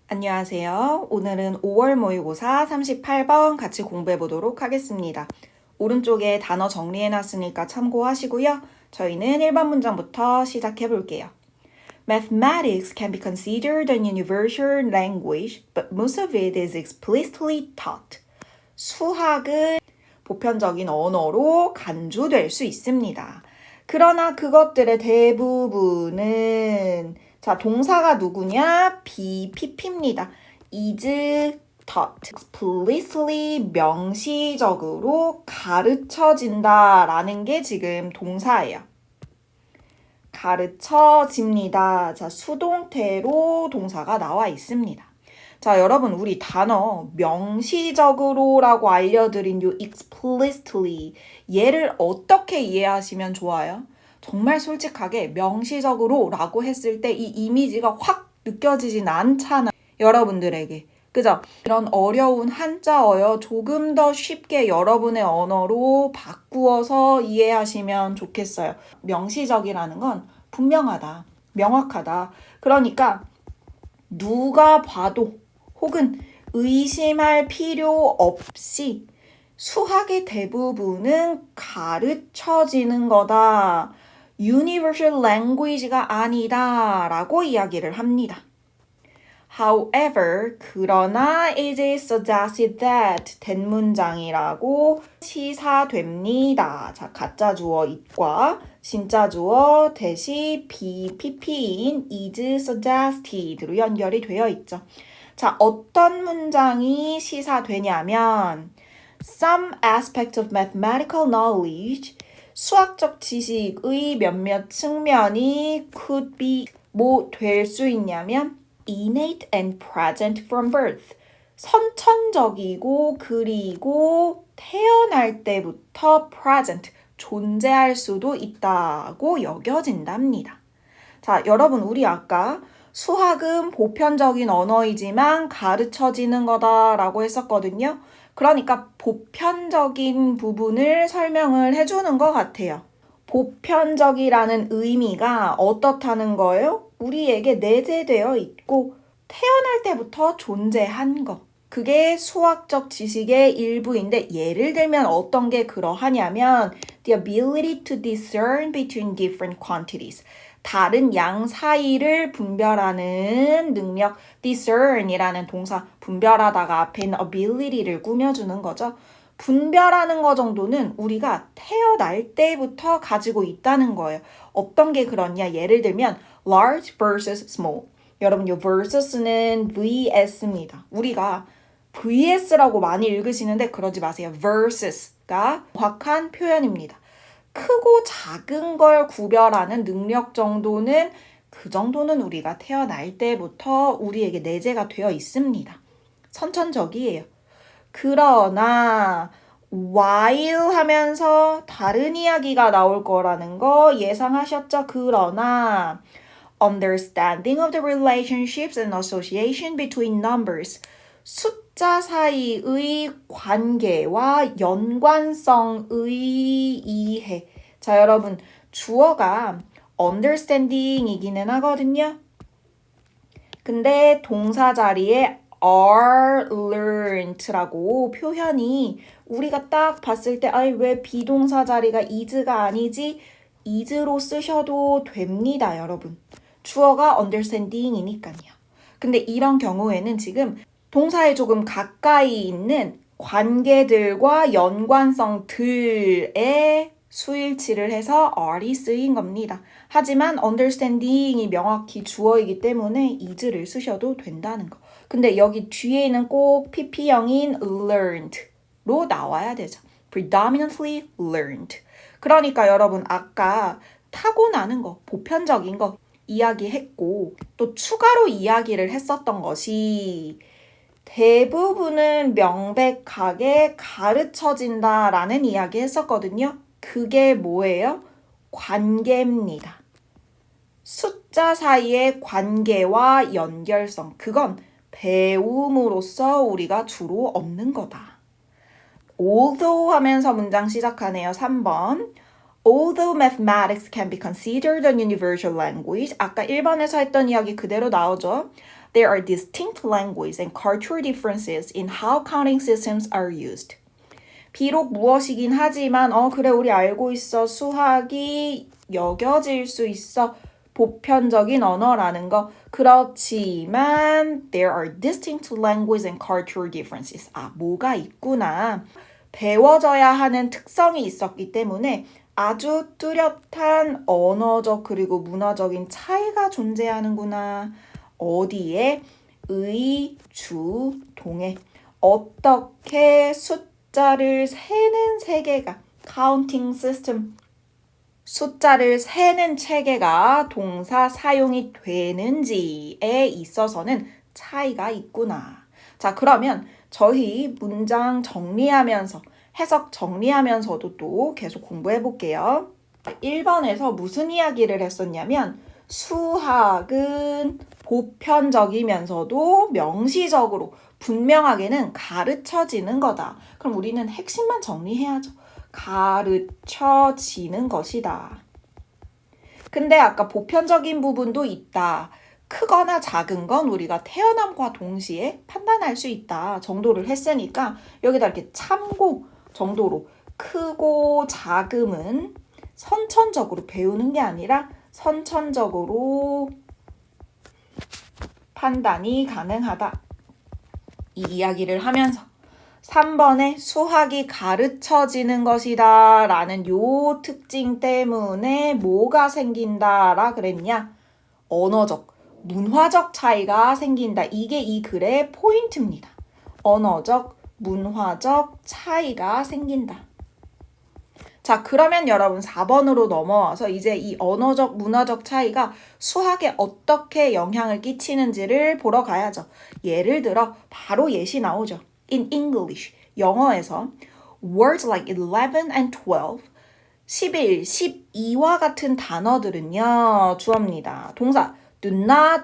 안녕하세요. 오늘은 5월 모의고사 38번 같이 공부해 보도록 하겠습니다. 오른쪽에 단어 정리해 놨으니까 참고하시고요. 저희는 1번 문장부터 시작해 볼게요. Mathematics can be considered an universal language, but most of it is explicitly taught. 수학은 보편적인 언어로 간주될 수 있습니다. 그러나 그것들의 대부분은 자, 동사가 누구냐? PPP입니다. is taught. explicitly 명시적으로 가르쳐진다라는 게 지금 동사예요. 가르쳐집니다. 자, 수동태로 동사가 나와 있습니다. 자, 여러분 우리 단어 명시적으로라고 알려드린 요 explicitly 얘를 어떻게 이해하시면 좋아요? 정말 솔직하게 명시적으로 라고 했을 때 이 이미지가 확 느껴지진 않잖아요. 여러분들에게. 그죠? 이런 어려운 한자어여 조금 더 쉽게 여러분의 언어로 바꾸어서 이해하시면 좋겠어요. 명시적이라는 건 분명하다, 명확하다. 그러니까 누가 봐도 혹은 의심할 필요 없이 수학의 대부분은 가르쳐지는 거다. Universal language가 아니다 라고 이야기를 합니다. However, 그러나 it is suggested that 대문장이라고 시사됩니다. 자, 가짜 주어 it과 진짜 주어 대시 BPP인 is suggested 로 연결이 되어 있죠. 자, 어떤 문장이 시사되냐면 Some aspect of mathematical knowledge 수학적 지식의 몇몇 측면이 could be 뭐 될 수 있냐면 innate and present from birth 선천적이고 그리고 태어날 때부터 present 존재할 수도 있다고 여겨진답니다. 자, 여러분 우리 아까 수학은 보편적인 언어이지만 가르쳐지는 거다라고 했었거든요. 그러니까 보편적인 부분을 설명을 해주는 것 같아요. 보편적이라는 의미가 어떻다는 거예요? 우리에게 내재되어 있고 태어날 때부터 존재한 거. 그게 수학적 지식의 일부인데 예를 들면 어떤 게 그러하냐면 the ability to discern between different quantities. 다른 양 사이를 분별하는 능력, discern이라는 동사, 분별하다가 앞에는 ability를 꾸며주는 거죠. 분별하는 거 정도는 우리가 태어날 때부터 가지고 있다는 거예요. 어떤 게 그러냐? 예를 들면 large versus small. 여러분, 이 versus는 vs입니다. 우리가 vs라고 많이 읽으시는데 그러지 마세요. versus가 정확한 표현입니다. 크고 작은 걸 구별하는 능력 정도는 그 정도는 우리가 태어날 때부터 우리에게 내재가 되어 있습니다. 선천적이에요. 그러나 while 하면서 다른 이야기가 나올 거라는 거 예상하셨죠? 그러나 understanding of the relationships and association between numbers 숫자 사이의 관계와 연관성의 이해. 자, 여러분, 주어가 understanding이기는 하거든요. 근데 동사 자리에 are learned라고 표현이 우리가 딱 봤을 때 왜 비동사 자리가 is가 아니지? is로 쓰셔도 됩니다, 여러분. 주어가 understanding이니까요. 근데 이런 경우에는 지금 동사에 조금 가까이 있는 관계들과 연관성들에 수일치를 해서 are이 쓰인 겁니다. 하지만 understanding이 명확히 주어이기 때문에 is를 쓰셔도 된다는 거. 근데 여기 뒤에는 꼭 pp형인 learned로 나와야 되죠. predominantly learned. 그러니까 여러분 아까 타고나는 거, 보편적인 거 이야기했고 또 추가로 이야기를 했었던 것이 대부분은 명백하게 가르쳐진다라는 이야기 했었거든요. 그게 뭐예요? 관계입니다. 숫자 사이의 관계와 연결성. 그건 배움으로써 우리가 주로 얻는 거다. although 하면서 문장 시작하네요. 3번. Although mathematics can be considered a universal language. 아까 1번에서 했던 이야기 그대로 나오죠. There are distinct language and cultural differences in how counting systems are used. 비록 무엇이긴 하지만 그래 우리 알고 있어. 수학이 여겨질 수 있어. 보편적인 언어라는 거. 그렇지만 there are distinct language and cultural differences. 뭐가 있구나. 배워져야 하는 특성이 있었기 때문에 아주 뚜렷한 언어적 그리고 문화적인 차이가 존재하는구나. 어디에? 의, 주, 동에. 어떻게 숫자를 세는 세계가 counting system 숫자를 세는 체계가 동사 사용이 되는지에 있어서는 차이가 있구나. 자, 그러면 저희 문장 정리하면서 해석 정리하면서도 또 계속 공부해 볼게요. 1번에서 무슨 이야기를 했었냐면 수학은 보편적이면서도 명시적으로 분명하게는 가르쳐지는 거다. 그럼 우리는 핵심만 정리해야죠. 가르쳐지는 것이다. 근데 아까 보편적인 부분도 있다. 크거나 작은 건 우리가 태어남과 동시에 판단할 수 있다 정도를 했으니까 여기다 이렇게 참고 정도로 크고 작음은 선천적으로 배우는 게 아니라 선천적으로 판단이 가능하다. 이 이야기를 하면서 3번에 수학이 가르쳐지는 것이다 라는 요 특징 때문에 뭐가 생긴다라 그랬냐? 언어적, 문화적 차이가 생긴다. 이게 이 글의 포인트입니다. 언어적, 문화적 차이가 생긴다. 자, 그러면 여러분 4번으로 넘어와서 이제 이 언어적, 문화적 차이가 수학에 어떻게 영향을 끼치는지를 보러 가야죠. 예를 들어 바로 예시 나오죠. In English, 영어에서 words like 11 and 12, 11, 12와 같은 단어들은요. 주어입니다. 동사 do not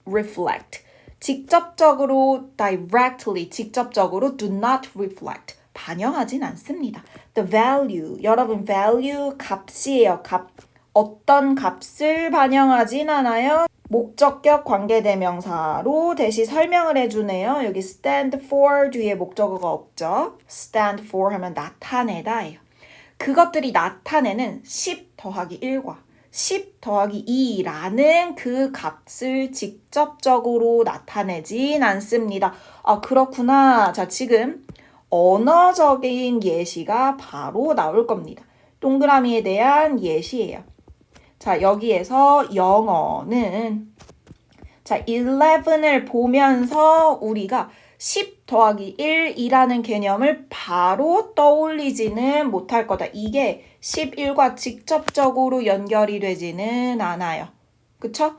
reflect. 직접적으로 directly, 직접적으로 do not reflect. 반영하진 않습니다. The value, 여러분 value 값이에요. 값. 어떤 값을 반영하진 않아요. 목적격 관계대명사로 대시 설명을 해주네요. 여기 stand for 뒤에 목적어가 없죠. stand for 하면 나타내다예요. 그것들이 나타내는 10 더하기 1과 10 더하기 2라는 그 값을 직접적으로 나타내진 않습니다. 그렇구나. 자, 지금 언어적인 예시가 바로 나올 겁니다. 동그라미에 대한 예시예요. 자, 여기에서 영어는 자, 11을 보면서 우리가 10 더하기 1이라는 개념을 바로 떠올리지는 못할 거다. 이게 11과 직접적으로 연결이 되지는 않아요. 그쵸?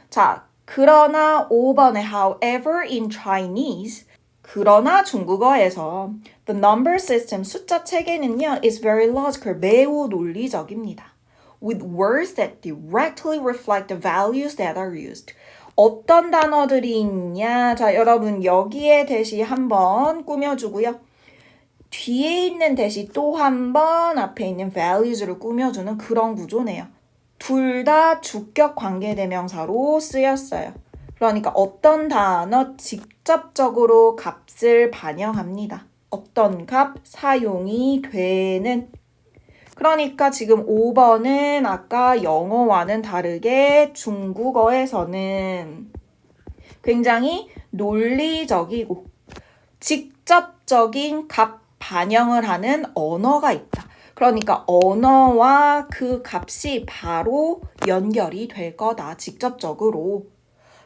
자, 그러나 5번에 however in Chinese 그러나 중국어에서 the number system 숫자 체계는요 is very logical 매우 논리적입니다. with words that directly reflect the values that are used. 어떤 단어들이 있냐? 자, 여러분 여기에 대시 한번 꾸며주고요. 뒤에 있는 대시 또 한 번 앞에 있는 values를 꾸며주는 그런 구조네요. 둘 다 주격 관계대명사로 쓰였어요. 그러니까 어떤 단어 직접적으로 값을 반영합니다. 어떤 값 사용이 되는. 그러니까 지금 5번은 아까 영어와는 다르게 중국어에서는 굉장히 논리적이고 직접적인 값 반영을 하는 언어가 있다. 그러니까 언어와 그 값이 바로 연결이 될 거다. 직접적으로.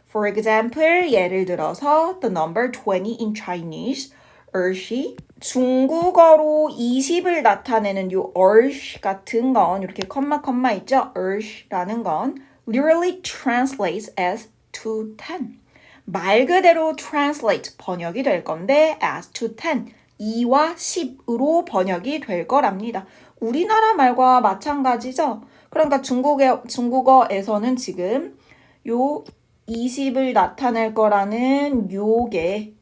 For example, 예를 들어서 the number 20 in Chinese, 20. 중국어로 20을 나타내는 요 20 같은 건 이렇게 컴마 있죠? 20라는 건 literally translates as to 10. 말 그대로 translate 번역이 될 건데 as to 10. 2와 10으로 번역이 될 거랍니다. 우리나라 말과 마찬가지죠? 그러니까 중국어에서는 지금 요 20을 나타낼 거라는 요게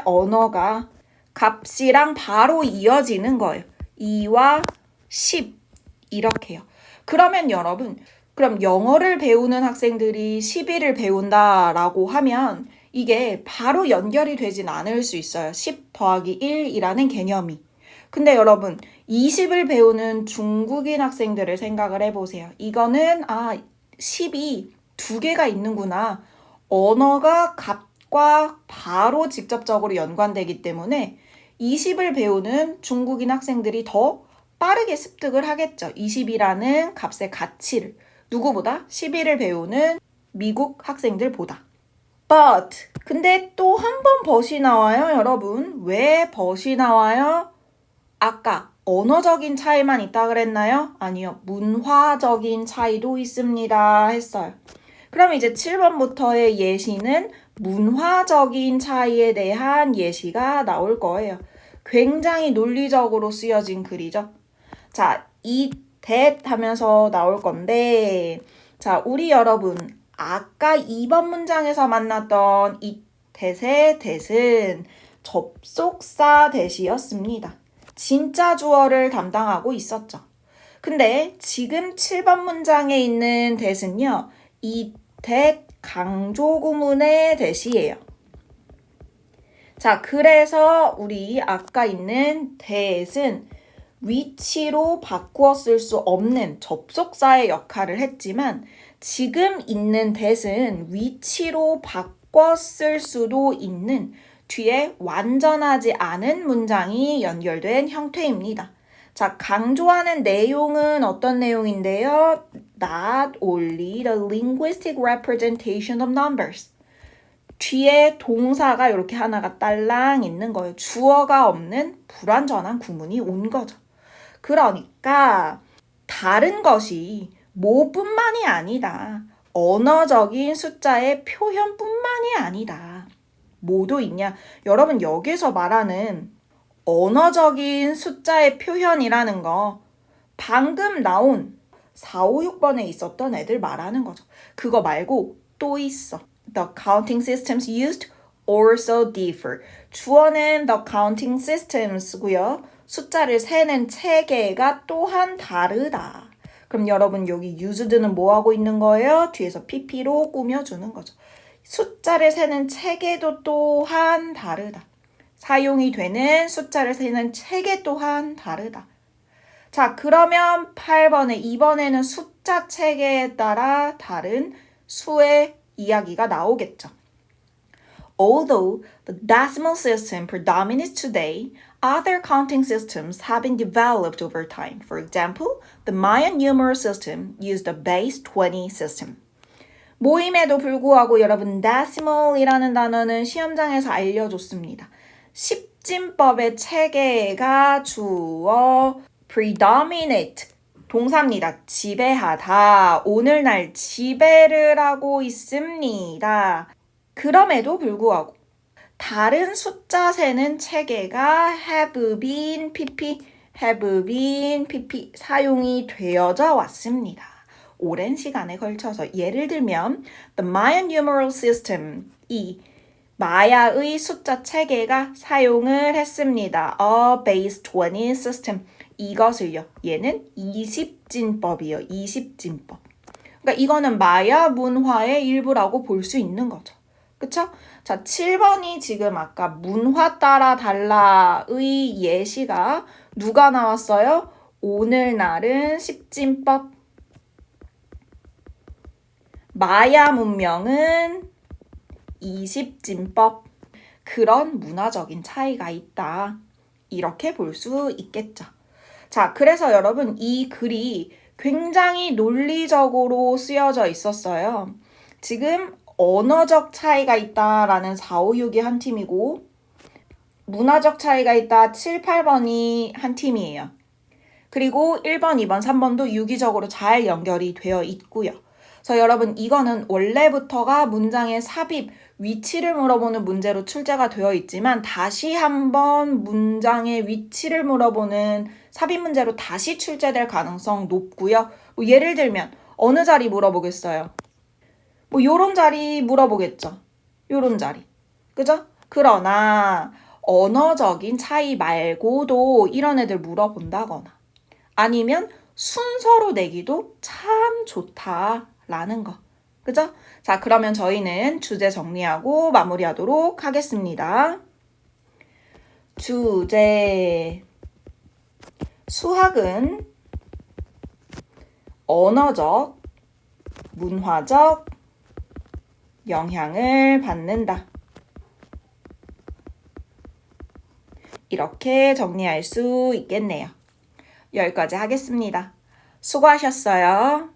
언어가 값이랑 바로 이어지는 거예요. 2와 10 이렇게요. 그러면 여러분 그럼 영어를 배우는 학생들이 12를 배운다라고 하면 이게 바로 연결이 되진 않을 수 있어요. 10 더하기 1이라는 개념이. 근데 여러분, 20을 배우는 중국인 학생들을 생각을 해보세요. 이거는 10이 두 개가 있는구나. 언어가 값과 바로 직접적으로 연관되기 때문에 20을 배우는 중국인 학생들이 더 빠르게 습득을 하겠죠. 20이라는 값의 가치를. 누구보다 11을 배우는 미국 학생들보다. But 근데 또 한 번 but이 나와요, 여러분. 왜 but이 나와요? 아까 언어적인 차이만 있다 그랬나요? 아니요. 문화적인 차이도 있습니다 했어요. 그럼 이제 7번부터의 예시는 문화적인 차이에 대한 예시가 나올 거예요. 굉장히 논리적으로 쓰여진 글이죠. 자, 이 that 하면서 나올 건데, 자, 우리 여러분, 아까 2번 문장에서 만났던 이 that의 that은 접속사 that이었습니다. 진짜 주어를 담당하고 있었죠. 근데 지금 7번 문장에 있는 that은요, 이 that 강조 구문의 that이에요. 자, 그래서 우리 아까 있는 that은 위치로 바꾸어 쓸 수 없는 접속사의 역할을 했지만 지금 있는 that은 위치로 바꿔 쓸 수도 있는 뒤에 완전하지 않은 문장이 연결된 형태입니다. 자, 강조하는 내용은 어떤 내용인데요? Not only the linguistic representation of numbers. 뒤에 동사가 이렇게 하나가 딸랑 있는 거예요. 주어가 없는 불완전한 구문이 온 거죠. 그러니까 다른 것이 뭐뿐만이 아니다. 언어적인 숫자의 표현뿐만이 아니다. 뭐도 있냐? 여러분 여기서 말하는 언어적인 숫자의 표현이라는 거 방금 나온 4, 5, 6번에 있었던 애들 말하는 거죠. 그거 말고 또 있어. The counting systems used also differ. 주어는 the counting systems고요. 숫자를 세는 체계가 또한 다르다. 그럼 여러분 여기 used는 뭐 하고 있는 거예요? 뒤에서 pp로 꾸며주는 거죠. 숫자를 세는 체계도 또한 다르다. 사용이 되는 숫자를 세는 체계 또한 다르다. 자, 그러면 8번에 이번에는 숫자 체계에 따라 다른 수의 이야기가 나오겠죠. Although the decimal system predominates today, other counting systems have been developed over time. For example, the Mayan numeral system used the base 20 system. 모임에도 불구하고 여러분 decimal이라는 단어는 시험장에서 알려줬습니다. 십진법의 체계가 주어 predominate 동사입니다. 지배하다. 오늘날 지배를 하고 있습니다. 그럼에도 불구하고 다른 숫자 세는 체계가 have been pp 사용이 되어져 왔습니다. 오랜 시간에 걸쳐서 예를 들면 the Mayan numeral system 이 마야의 숫자 체계가 사용을 했습니다. A base 20 system 이것을요. 얘는 20진법이요. 20진법. 그러니까 이거는 마야 문화의 일부라고 볼 수 있는 거죠. 그쵸? 자, 7번이 지금 아까 문화 따라 달라의 예시가 누가 나왔어요? 오늘날은 10진법. 마야 문명은 20진법. 그런 문화적인 차이가 있다. 이렇게 볼 수 있겠죠. 자, 그래서 여러분 이 글이 굉장히 논리적으로 쓰여져 있었어요. 지금 언어적 차이가 있다라는 4, 5, 6이 한 팀이고 문화적 차이가 있다 7, 8번이 한 팀이에요. 그리고 1번, 2번, 3번도 유기적으로 잘 연결이 되어 있고요. 그래서 여러분 이거는 원래부터가 문장의 삽입, 위치를 물어보는 문제로 출제가 되어 있지만 다시 한번 문장의 위치를 물어보는 삽입 문제로 다시 출제될 가능성 높고요. 뭐 예를 들면 어느 자리 물어보겠어요? 뭐 요런 자리 물어보겠죠. 요런 자리. 그죠? 그러나 언어적인 차이 말고도 이런 애들 물어본다거나 아니면 순서로 내기도 참 좋다라는 거. 그죠? 자, 그러면 저희는 주제 정리하고 마무리하도록 하겠습니다. 주제. 수학은 언어적, 문화적 영향을 받는다. 이렇게 정리할 수 있겠네요. 여기까지 하겠습니다. 수고하셨어요.